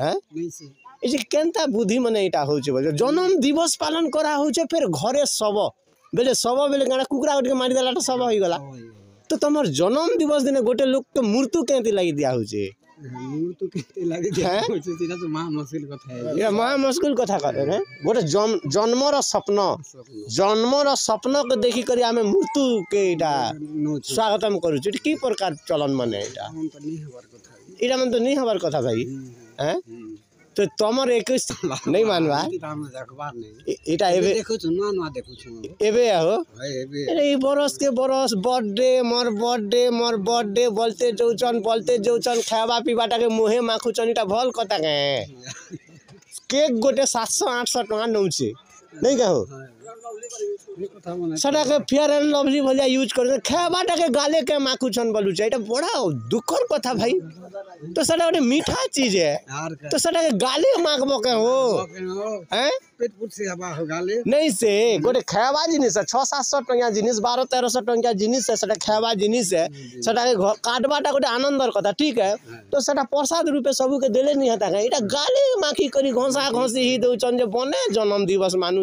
हैं ये केनता बुद्धि माने इटा होचे बोले जन्म दिवस पालन करा होचे फिर घरे सब बेले गाना कुकुरा उठ के मारी देला तो सब होई गला तो तमर जन्म दिवस दिन गोटे लोग तो मृत्यु केंति लागि दिया होचे मृत्यु केंति लागि दिया होचे सेटा तो महा मुश्किल कथा है ये महा मुश्किल कथा करे हैं गोटे जन्मर स्वप्न के देखि करी आमे मृत्यु के इटा स्वागतम करू छी की प्रकार चलन माने इटा इटा मन तो नहीं हबार कथा भाई हैं तो तमर 21 नहीं मानवा इटा एबे देखो छु नुआ देखो छु एबे हो एबे अरे ई बरस के बरस मोर बर्थडे बोलते जोचन खावा पीबाटा के मुहे माखुचन इटा भल कथा के केक गोटे 700-800 टका नौचे नहीं कहो सदा के फेयर एंड लवली भलिया यूज कर खावाटा के गाले के माखुचन बोलू छ इटा बड़ा दुखर कथा भाई तो सदा गोटे मीठा चीज है तो सदा के गाले माखबो के हो हैं पेट पुट से हवा हो गाले नहीं से गोटे खावा जिनिस 600-700 टका जिनिस 1200-1300 टका जिनिस है सदा खावा जिनिस है सदा के काटबाटा गोटे आनंदर कथा ठीक है तो सदा प्रसाद रूपे सबू के देले नहीं हता इटा गाले माखी करी घोसा घोसी ही दउचन जे बने जन्म दिवस मानु